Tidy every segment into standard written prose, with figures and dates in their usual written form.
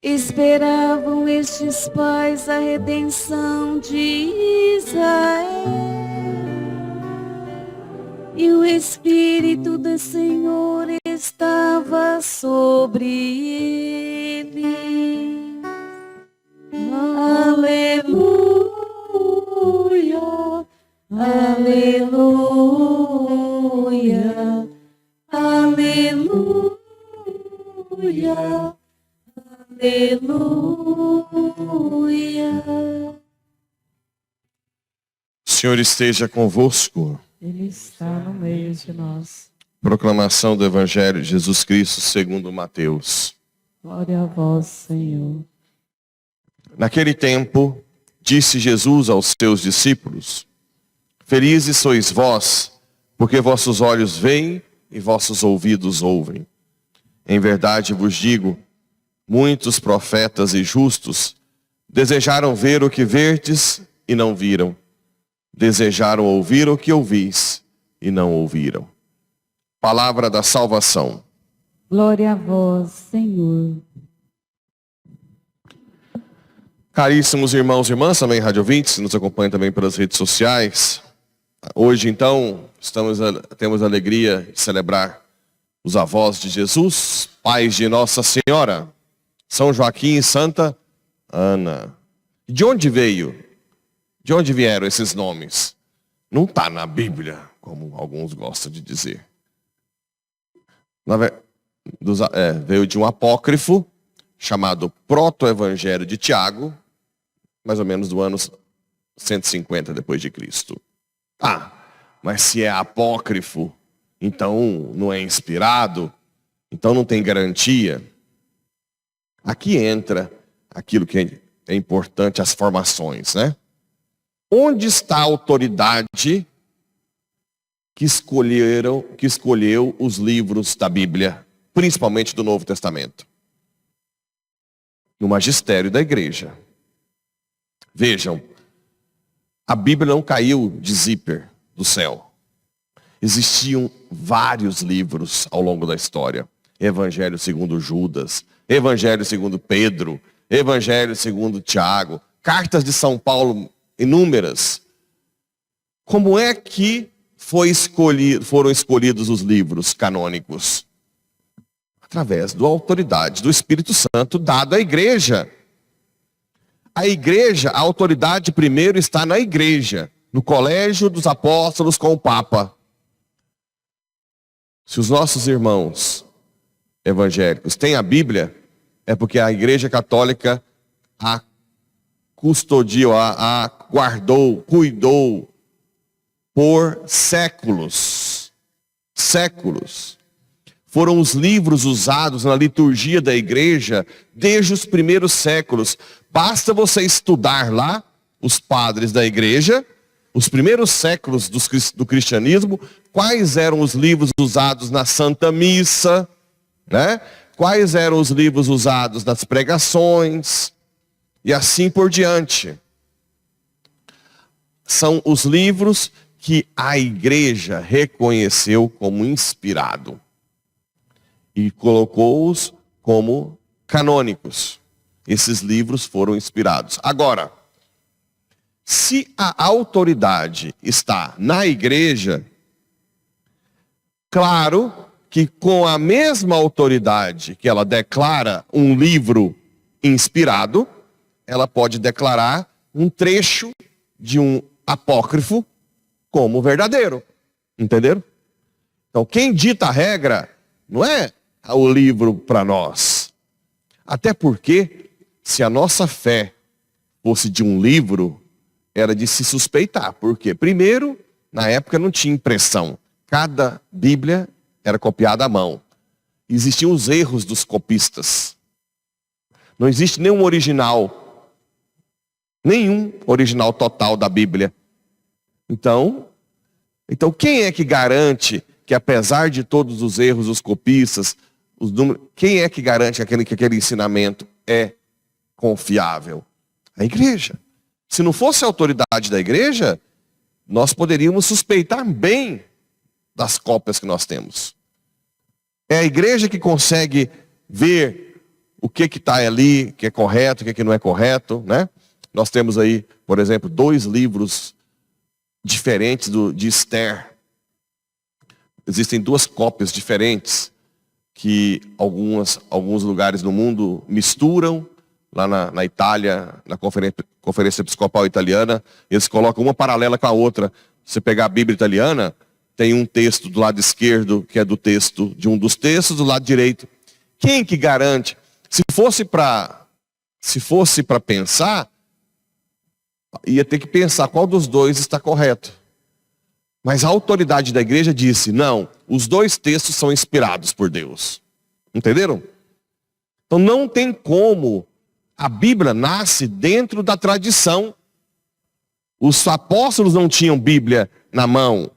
Esperavam estes pais a redenção de Israel, e o Espírito do Senhor estava sobre ele. Aleluia, aleluia, aleluia. Aleluia. O Senhor esteja convosco. Ele está no meio de nós. Proclamação do Evangelho de Jesus Cristo segundo Mateus. Glória a vós, Senhor. Naquele tempo, disse Jesus aos seus discípulos: Felizes sois vós, porque vossos olhos veem e vossos ouvidos ouvem. Em verdade vos digo, muitos profetas e justos desejaram ver o que verdes e não viram. Desejaram ouvir o que ouvis e não ouviram. Palavra da salvação. Glória a vós, Senhor. Caríssimos irmãos e irmãs, também rádio ouvintes, que nos acompanham também pelas redes sociais. Hoje, então, temos a alegria de celebrar os avós de Jesus, pais de Nossa Senhora, São Joaquim e Santa Ana. De onde veio? De onde vieram esses nomes? Não está na Bíblia, como alguns gostam de dizer. Veio de um apócrifo chamado Proto-Evangelho de Tiago, mais ou menos do ano 150 depois de Cristo. Mas se é apócrifo, então não é inspirado, então não tem garantia. Aqui entra aquilo que é importante, as formações, né? Onde está a autoridade que escolheu os livros da Bíblia, principalmente do Novo Testamento? No magistério da igreja. Vejam, a Bíblia não caiu de zíper do céu. Existiam vários livros ao longo da história. Evangelho segundo Judas, Evangelho segundo Pedro, Evangelho segundo Tiago, cartas de São Paulo inúmeras. Como é que foram escolhidos os livros canônicos? Através da autoridade do Espírito Santo dado à igreja. A igreja, a autoridade primeiro está na igreja, no colégio dos apóstolos com o Papa. Se os nossos irmãos evangélicos têm a Bíblia, é porque a Igreja Católica a custodiou, a guardou, cuidou por séculos. Séculos. Foram os livros usados na liturgia da igreja desde os primeiros séculos. Basta você estudar lá os padres da igreja, os primeiros séculos do cristianismo, quais eram os livros usados na Santa Missa, né? Quais eram os livros usados nas pregações, e assim por diante. São os livros que a igreja reconheceu como inspirado e colocou-os como canônicos. Esses livros foram inspirados. Agora, se a autoridade está na igreja, claro que com a mesma autoridade que ela declara um livro inspirado, ela pode declarar um trecho de um apócrifo como verdadeiro. Entenderam? Então, quem dita a regra não é o livro para nós. Até porque, se a nossa fé fosse de um livro, era de se suspeitar. Por quê? Primeiro, na época não tinha impressão. Cada Bíblia era copiada à mão. Existiam os erros dos copistas. Não existe nenhum original total da Bíblia. Então quem é que garante que, apesar de todos os erros dos copistas, os números, quem é que garante que aquele ensinamento é confiável? A igreja. Se não fosse a autoridade da igreja, nós poderíamos suspeitar bem das cópias que nós temos. É a igreja que consegue ver o que está ali, que é correto, o que não é correto, né? Nós temos aí, por exemplo, 2 livros diferentes de Esther. Existem 2 cópias diferentes que alguns lugares no mundo misturam. Lá na Itália, na Conferência Episcopal Italiana, eles colocam uma paralela com a outra. Você pegar a Bíblia italiana, tem um texto do lado esquerdo, que é do texto de um dos textos, do lado direito. Quem que garante? Se fosse para pensar, ia ter que pensar qual dos 2 está correto. Mas a autoridade da igreja disse, não, os 2 textos são inspirados por Deus. Entenderam? Então não tem como. A Bíblia nasce dentro da tradição. Os apóstolos não tinham Bíblia na mão.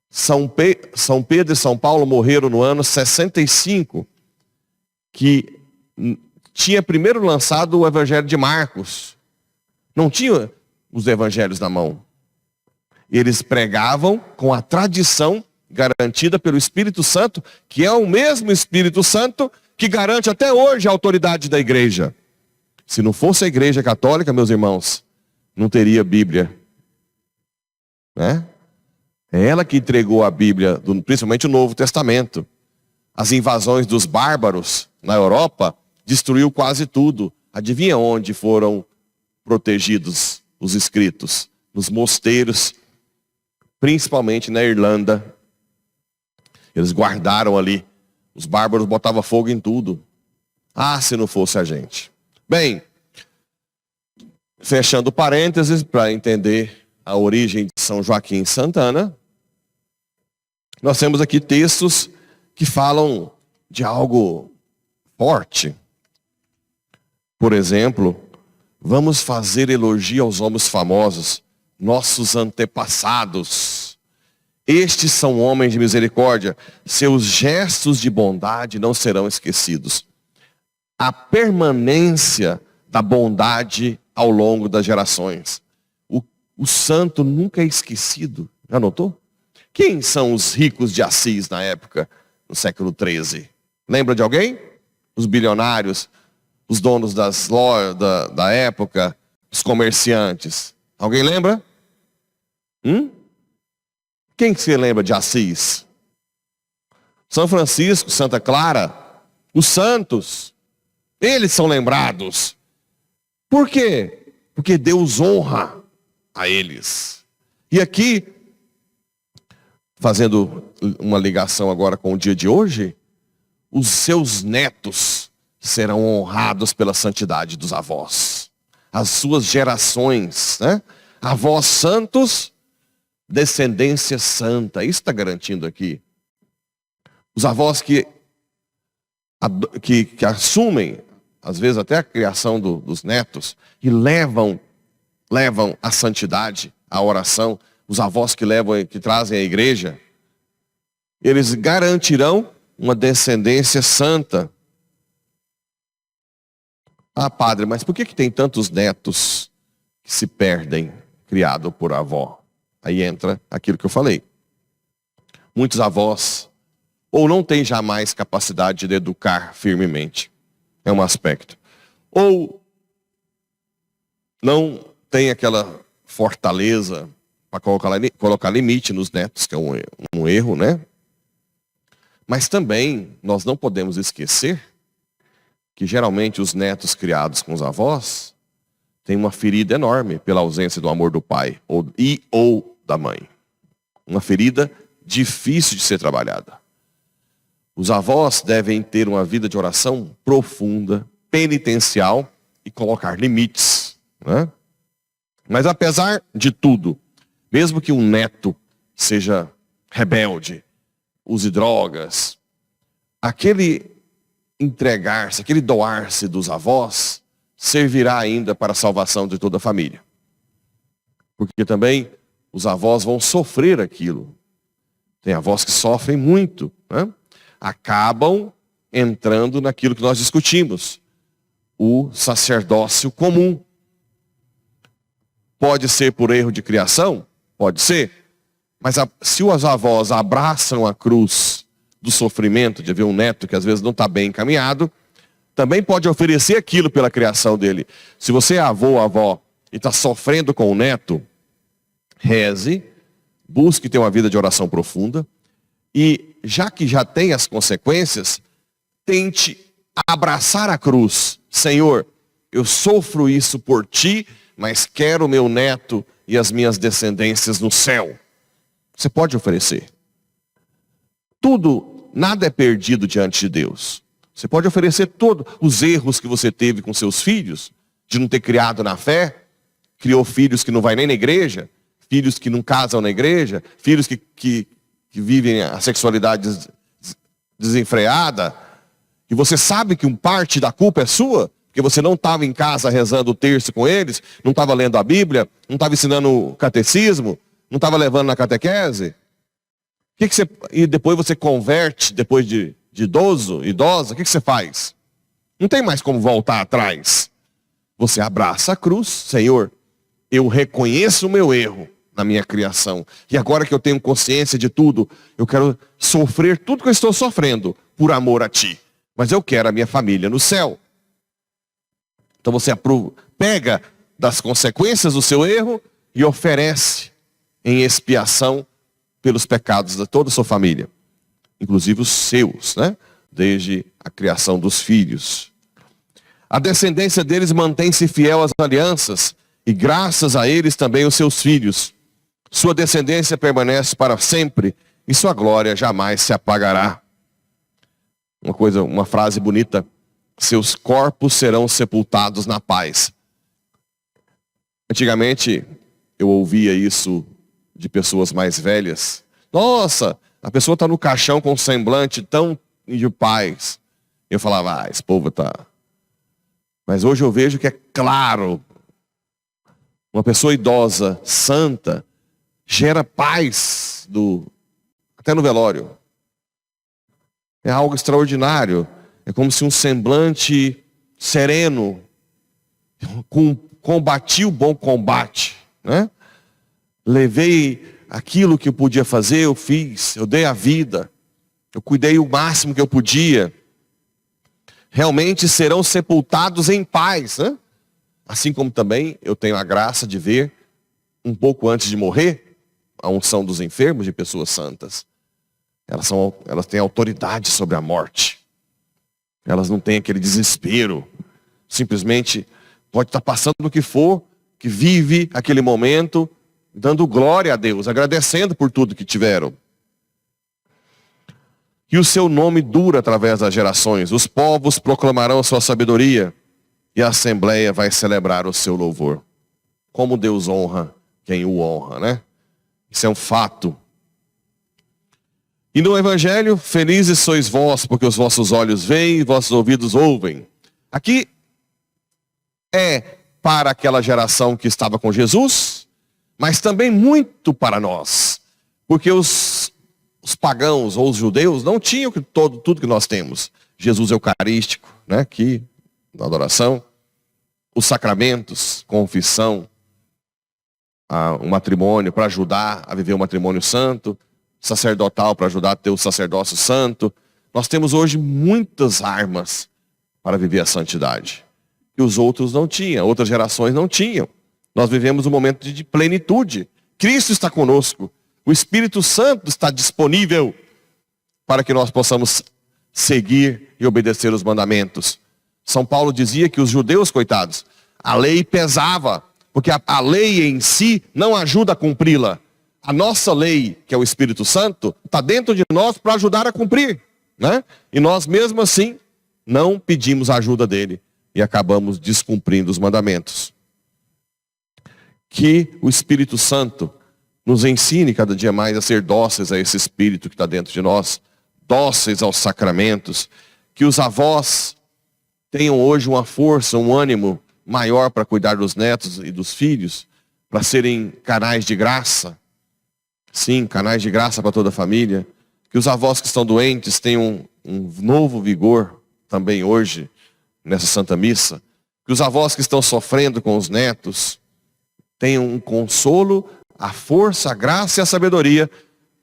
São Pedro e São Paulo morreram no ano 65, que tinha primeiro lançado o Evangelho de Marcos. Não tinha os evangelhos na mão. Eles pregavam com a tradição garantida pelo Espírito Santo, que é o mesmo Espírito Santo que garante até hoje a autoridade da igreja. Se não fosse a igreja católica, meus irmãos, não teria Bíblia. Né? É ela que entregou a Bíblia, principalmente o Novo Testamento. As invasões dos bárbaros na Europa destruiu quase tudo. Adivinha onde foram protegidos os escritos? Nos mosteiros, principalmente na Irlanda. Eles guardaram ali. Os bárbaros botavam fogo em tudo. Ah, se não fosse a gente. Bem, fechando parênteses para entender a origem de São Joaquim Santana, nós temos aqui textos que falam de algo forte. Por exemplo, vamos fazer elogio aos homens famosos, nossos antepassados. Estes são homens de misericórdia, seus gestos de bondade não serão esquecidos. A permanência da bondade ao longo das gerações. O santo nunca é esquecido. Já notou? Quem são os ricos de Assis na época, no século XIII? Lembra de alguém? Os bilionários, os donos das lojas da época, os comerciantes. Alguém lembra? Quem que se lembra de Assis? São Francisco, Santa Clara, os santos, eles são lembrados. Por quê? Porque Deus honra a eles. E aqui, fazendo uma ligação agora com o dia de hoje, os seus netos serão honrados pela santidade dos avós. As suas gerações, né? Avós santos, descendência santa. Isso está garantindo aqui. Os avós que assumem, às vezes até a criação dos netos, e levam a santidade, a oração. Os avós que trazem a igreja, eles garantirão uma descendência santa. Ah, padre, mas por que tem tantos netos que se perdem, criados por avó? Aí entra aquilo que eu falei. Muitos avós ou não têm jamais capacidade de educar firmemente. É um aspecto. Ou não tem aquela fortaleza para colocar limite nos netos, que é um erro, né? Mas também nós não podemos esquecer que geralmente os netos criados com os avós têm uma ferida enorme pela ausência do amor do pai ou da mãe. Uma ferida difícil de ser trabalhada. Os avós devem ter uma vida de oração profunda, penitencial e colocar limites, né? Mas apesar de tudo, mesmo que um neto seja rebelde, use drogas, aquele entregar-se, aquele doar-se dos avós, servirá ainda para a salvação de toda a família. Porque também os avós vão sofrer aquilo. Tem avós que sofrem muito, né? Acabam entrando naquilo que nós discutimos, o sacerdócio comum. Pode ser por erro de criação? Pode ser. Mas se os avós abraçam a cruz do sofrimento de ver um neto que às vezes não está bem encaminhado, também pode oferecer aquilo pela criação dele. Se você é avô ou avó e está sofrendo com o neto, reze, busque ter uma vida de oração profunda. E já que já tem as consequências, tente abraçar a cruz. Senhor, eu sofro isso por ti, mas quero o meu neto e as minhas descendências no céu. Você pode oferecer. Tudo, nada é perdido diante de Deus. Você pode oferecer todos os erros que você teve com seus filhos, de não ter criado na fé, criou filhos que não vai nem na igreja, filhos que não casam na igreja, filhos que vivem a sexualidade desenfreada, e você sabe que parte da culpa é sua, porque você não estava em casa rezando o terço com eles, não estava lendo a Bíblia, não estava ensinando o catecismo, não estava levando na catequese. E depois você converte, depois de idosa, o que você faz? Não tem mais como voltar atrás. Você abraça a cruz. Senhor, eu reconheço o meu erro na minha criação. E agora que eu tenho consciência de tudo, eu quero sofrer tudo que eu estou sofrendo por amor a ti. Mas eu quero a minha família no céu. Então você pega das consequências do seu erro e oferece em expiação pelos pecados de toda a sua família. Inclusive os seus, né? Desde a criação dos filhos. A descendência deles mantém-se fiel às alianças, e graças a eles também os seus filhos. Sua descendência permanece para sempre, e sua glória jamais se apagará. Uma frase bonita: seus corpos serão sepultados na paz. Antigamente, eu ouvia isso de pessoas mais velhas. Nossa, a pessoa está no caixão com um semblante tão de paz. Eu falava, esse povo está... Mas hoje eu vejo que é claro, uma pessoa idosa, santa, gera paz até no velório. É algo extraordinário. É como se um semblante sereno combati o bom combate, né? Levei aquilo que eu podia fazer, eu fiz, eu dei a vida, eu cuidei o máximo que eu podia. Realmente serão sepultados em paz, né? Assim como também eu tenho a graça de ver, um pouco antes de morrer, a unção dos enfermos de pessoas santas. Elas têm autoridade sobre a morte. Elas não têm aquele desespero. Simplesmente pode estar passando o que for, que vive aquele momento, dando glória a Deus, agradecendo por tudo que tiveram. E o seu nome dura através das gerações. Os povos proclamarão a sua sabedoria, e a assembleia vai celebrar o seu louvor. Como Deus honra quem o honra, né? Isso é um fato. E no Evangelho, felizes sois vós, porque os vossos olhos veem e vossos ouvidos ouvem. Aqui é para aquela geração que estava com Jesus, mas também muito para nós. Porque os pagãos ou os judeus não tinham tudo que nós temos. Jesus eucarístico, né, aqui na adoração. Os sacramentos, confissão, o matrimônio para ajudar a viver o matrimônio santo, sacerdotal para ajudar a ter o sacerdócio santo. Nós temos hoje muitas armas para viver a santidade. E os outros não tinham, outras gerações não tinham. Nós vivemos um momento de plenitude. Cristo está conosco. O Espírito Santo está disponível para que nós possamos seguir e obedecer os mandamentos. São Paulo dizia que os judeus, coitados, a lei pesava, porque a lei em si não ajuda a cumpri-la. A nossa lei, que é o Espírito Santo, está dentro de nós para ajudar a cumprir, né? E nós mesmo assim não pedimos a ajuda dele e acabamos descumprindo os mandamentos. Que o Espírito Santo nos ensine cada dia mais a ser dóceis a esse Espírito que está dentro de nós, dóceis aos sacramentos, que os avós tenham hoje uma força, um ânimo maior para cuidar dos netos e dos filhos, para serem canais de graça. Sim, canais de graça para toda a família. Que os avós que estão doentes tenham um novo vigor também hoje, nessa Santa Missa. Que os avós que estão sofrendo com os netos tenham um consolo, a força, a graça e a sabedoria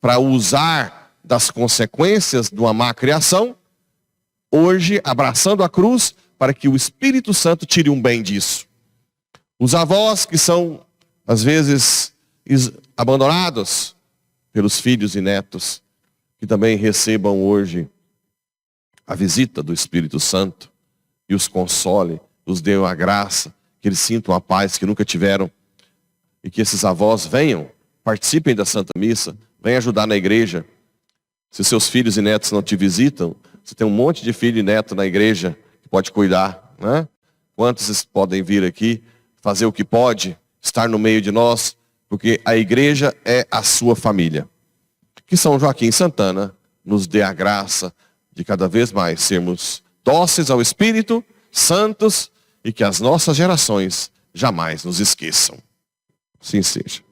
para usar das consequências de uma má criação hoje abraçando a cruz para que o Espírito Santo tire um bem disso. Os avós que são, às vezes, abandonados pelos filhos e netos, que também recebam hoje a visita do Espírito Santo e os console, os dê a graça, que eles sintam a paz que nunca tiveram, e que esses avós venham, participem da Santa Missa, venham ajudar na igreja. Se seus filhos e netos não te visitam, você tem um monte de filho e neto na igreja que pode cuidar, né? Quantos podem vir aqui, fazer o que pode, estar no meio de nós, porque a igreja é a sua família. Que São Joaquim Santana nos dê a graça de cada vez mais sermos dóceis ao Espírito, santos, e que as nossas gerações jamais nos esqueçam. Assim seja.